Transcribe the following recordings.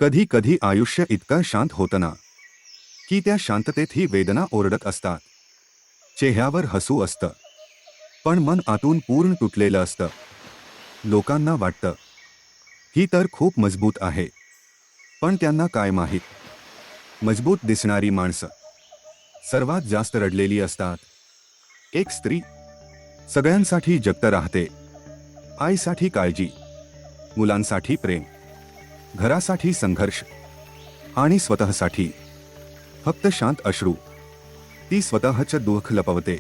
कधी कधी आयुष्य इतकं शांत होतं ना की त्या शांततेतही वेदना ओरडत असतात. चेहऱ्यावर हसू असतं, पण मन आतून पूर्ण तुटलेलं असतं. लोकांना वाटतं ही तर खूप मजबूत आहे, पण त्यांना काय माहीत, मजबूत दिसणारी माणसं सर्वात जास्त रडलेली असतात. एक स्त्री सगळ्यांसाठी जगत राहते. आईसाठी काळजी, मुलांसाठी प्रेम, घरासाठी संघर्ष आणि स्वतःसाठी फक्त शांत अश्रू. ती स्वतःचं दुःख लपवते,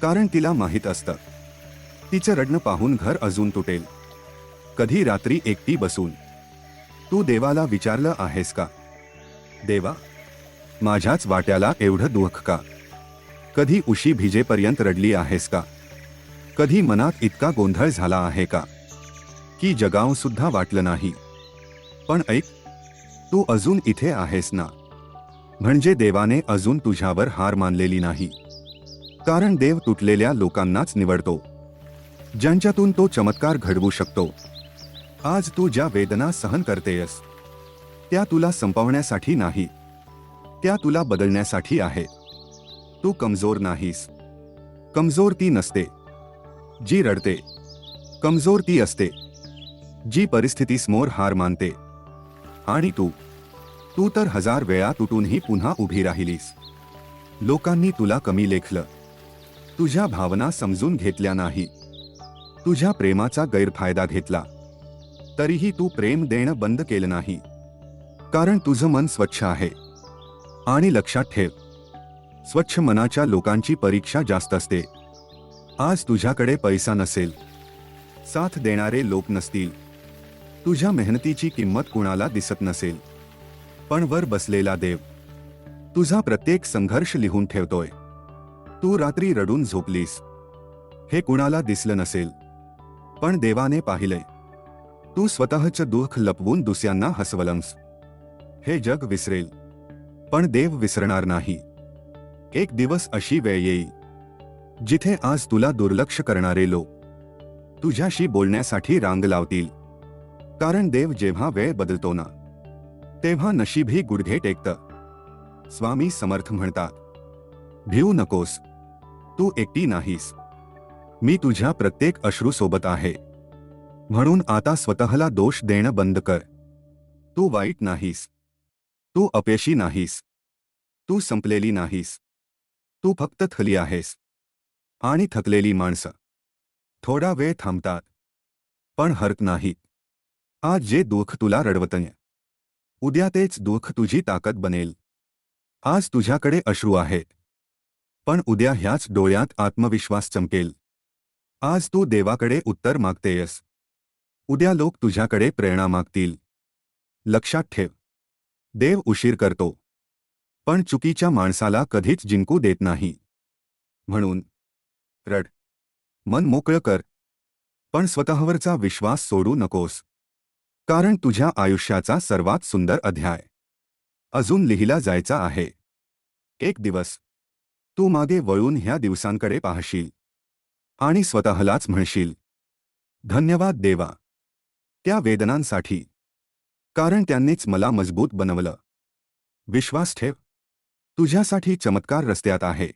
कारण तिला माहीत असतं तिचं रडणं पाहून घर अजून तुटेल. कधी रात्री एकटी बसून तू देवाला विचारलं आहेस का, देवा, माझ्याच वाट्याला एवढं दुःख का? कधी उशी भिजेपर्यंत रडली आहेस का? कधी मनात इतका गोंधळ झाला आहे का की जगाव सुद्धा वाटलं नाही? पण ऐक, तू अजून इथे आहेस ना, म्हणजे देवाने अजून तुझ्यावर हार मानलेली नाही. कारण देव तुटलेल्या लोकांनाच निवडतो, ज्यांच्यातून तो चमत्कार घडवू शकतो. आज तू ज्या वेदना सहन करतेयस त्या तुला संपवण्यासाठी नाही, त्या तुला बदलण्यासाठी आहे. तू कमजोर नाहीस. कमजोर ती नसते जी रडते. कमजोर ती असते जी परिस्थितीसमोर हार मानते. आणि तू तू तर हजार वेळा तुटूनही पुन्हा उभी राहिलीस. लोकांनी तुला कमी लेखलं, तुझ्या भावना समजून घेतल्या नाही, तुझ्या प्रेमाचा गैरफायदा घेतला. तरीही तू प्रेम देणं बंद केलं नाही, कारण तुझं मन स्वच्छ आहे. आणि लक्षात ठेव, स्वच्छ मनाच्या लोकांची परीक्षा जास्त असते. आज तुझ्याकडे पैसा नसेल, साथ देणारे लोक नसतील, तुझ्या मेहनतीची किंमत कुणाला दिसत नसेल, पण वर बसलेला देव तुझा प्रत्येक संघर्ष लिहून ठेवतोय. तू रात्री रडून झोपलीस, हे कुणाला दिसलं नसेल, पण देवाने पाहिलंय. तू स्वतःचं दुःख लपवून दुसऱ्यांना हसवलंस. हे जग विसरेल, पण देव विसरणार नाही. एक दिवस अशी वेळ येईल जिथे आज तुला दुर्लक्ष करणारे लोक तुझ्याशी बोलण्यासाठी रांग लावतील. कारण देव जेव्हा वेळ बदलतो ना, तेव्हा नशीबही गुडघे टेकतं. स्वामी समर्थ म्हणतात, भिवू नकोस, तू एकटी नाहीस. मी तुझ्या प्रत्येक अश्रूसोबत आहे. म्हणून आता स्वतःला दोष देणं बंद कर. तू वाईट नाहीस, तू अपयशी नाहीस, तू संपलेली नाहीस. तू फक्त थकली आहेस. आणि थकलेली माणसं थोडा वेळ थांबतात, पण हरत नाहीत. आज जे दुःख तुला रडवतंय, उद्या तेच दुःख तुझी ताकद बनेल. आज तुझ्याकडे अश्रू आहेत, पण उद्या ह्याच डोळ्यात आत्मविश्वास चमकेल. आज तू देवाकडे उत्तर मागतेयस, उद्या लोक तुझ्याकडे प्रेरणा मागतील. लक्षात ठेव, देव उशीर करतो, पण चुकीच्या माणसाला कधीच जिंकू देत नाही. म्हणून रड, मन मोकळं कर, पण स्वतःवरचा विश्वास सोडू नकोस. कारण तुझ्या आयुष्याचा सर्वात सुंदर अध्याय अजून लिहिला जायचा आहे. एक दिवस तू मागे वळून ह्या दिवसांकडे पाहशील आणि स्वतःलाच म्हणशील, धन्यवाद देवा, त्या वेदनांसाठी, कारण त्यांनीच मला मजबूत बनवलं. विश्वास ठेव, तुझ्यासाठी चमत्कार रस्त्यात आहे.